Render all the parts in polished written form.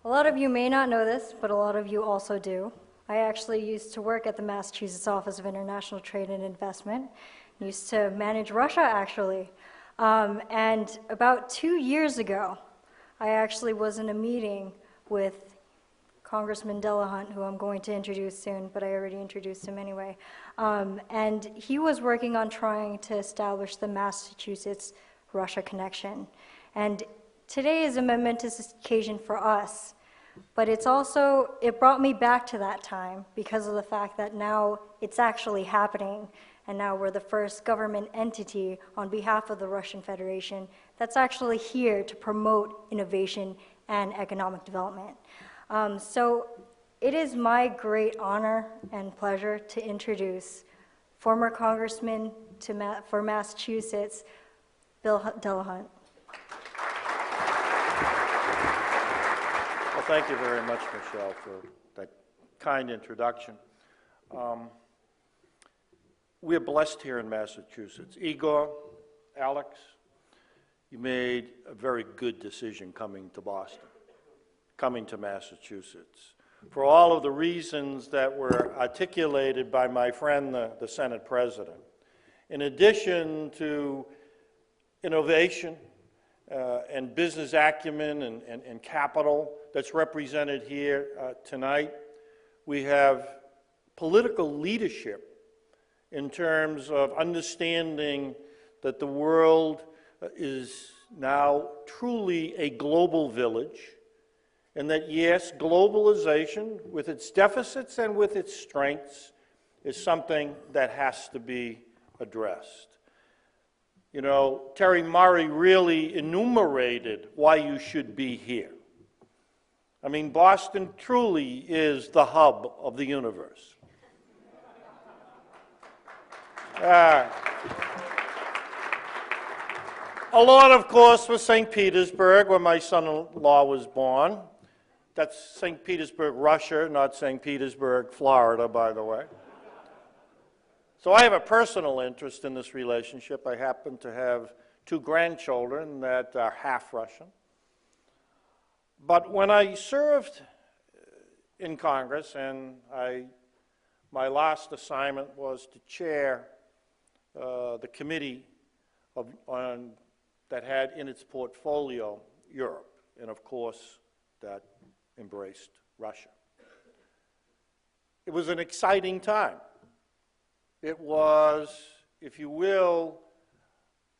A lot of you may not know this, but a lot of you also do. I actually used to work at the Massachusetts Office of International Trade and Investment. I used to manage Russia, actually. And about 2 years ago, I actually was in a meeting with Congressman Delahunt, who I'm going to introduce soon, but I already introduced him anyway. And he was working on trying to establish the Massachusetts-Russia connection. And today is a momentous occasion for us, but it brought me back to that time because of the fact that now it's actually happening, and now we're the first government entity on behalf of the Russian Federation that's actually here to promote innovation and economic development. So it is my great honor and pleasure to introduce former Congressman for Massachusetts, Bill Delahunt. Well, thank you very much, Michelle, for that kind introduction. We're blessed here in Massachusetts. Igor, Alex, you made a very good decision coming to Boston, coming to Massachusetts, for all of the reasons that were articulated by my friend, the Senate President. In addition to innovation and business acumen and capital that's represented here tonight, we have political leadership in terms of understanding that the world is now truly a global village, and that, yes, globalization, with its deficits and with its strengths, is something that has to be addressed. You know, Terry Murray really enumerated why you should be here. I mean, Boston truly is the hub of the universe. A lot, of course, was St. Petersburg, where my son-in-law was born. That's St. Petersburg, Russia, not St. Petersburg, Florida, by the way. So I have a personal interest in this relationship. I happen to have 2 grandchildren that are half Russian. But when I served in Congress, and my last assignment was to chair the committee that had in its portfolio Europe, and of course that embraced Russia. It was an exciting time. It was, if you will,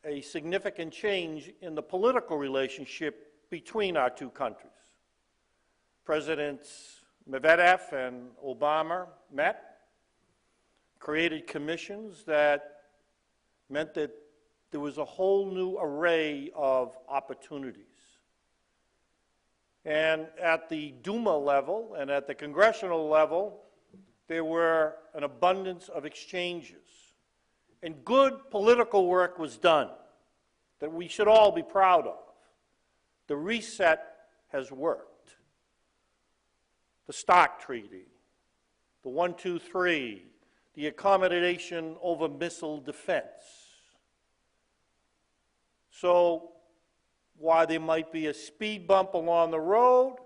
a significant change in the political relationship between our 2 countries. Presidents Medvedev and Obama met, created commissions that meant that there was a whole new array of opportunities. And at the Duma level and at the congressional level, there were an abundance of exchanges. And good political work was done that we should all be proud of. The reset has worked. The START Treaty, the 1-2-3, the accommodation over missile defense. So while there might be a speed bump along the road,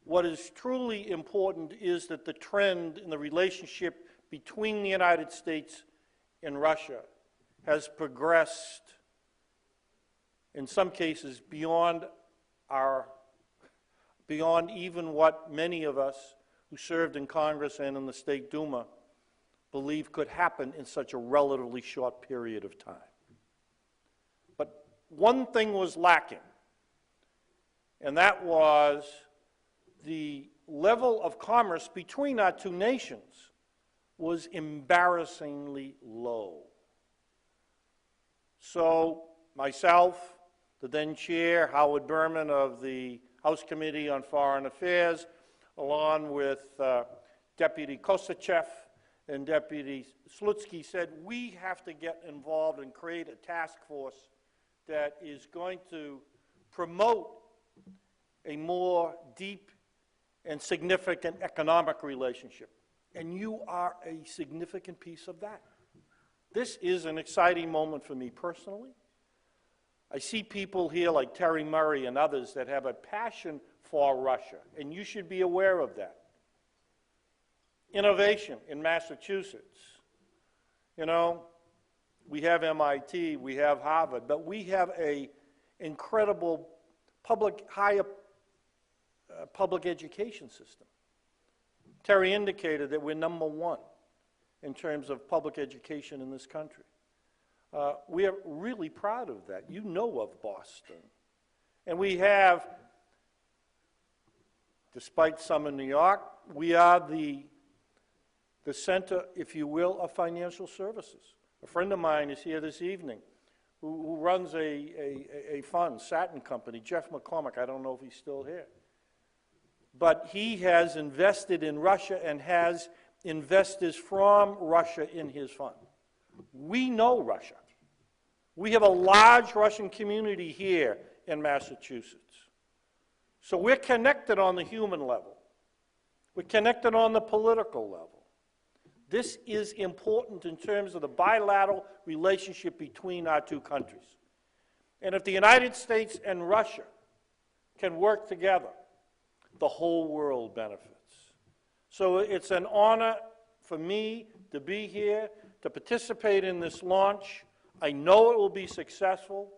what is truly important is that the trend in the relationship between the United States and Russia has progressed, in some cases, beyond even what many of us who served in Congress and in the State Duma believe could happen in such a relatively short period of time. But one thing was lacking, and that was the level of commerce between our 2 nations was embarrassingly low. So myself, the then chair, Howard Berman of the House Committee on Foreign Affairs, along with Deputy Kosachev and Deputy Slutsky, said we have to get involved and create a task force that is going to promote a more deep and significant economic relationship. And you are a significant piece of that. This is an exciting moment for me personally. I see people here like Terry Murray and others that have a passion for Russia, and you should be aware of that. Innovation in Massachusetts. You know, we have MIT, we have Harvard, but we have an incredible higher public education system. Terry indicated that we're #1 in terms of public education in this country. We are really proud of that. You know of Boston. And we have, despite some in New York, we are the center, if you will, of financial services. A friend of mine is here this evening who runs a fund, Satin Company, Jeff McCormick. I don't know if he's still here. But he has invested in Russia and has investors from Russia in his fund. We know Russia. We have a large Russian community here in Massachusetts. So we're connected on the human level. We're connected on the political level. This is important in terms of the bilateral relationship between our two countries. And if the United States and Russia can work together, the whole world benefits. So it's an honor for me to be here, to participate in this launch. I know it will be successful,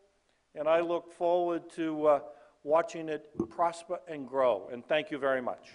and I look forward to watching it prosper and grow. And thank you very much.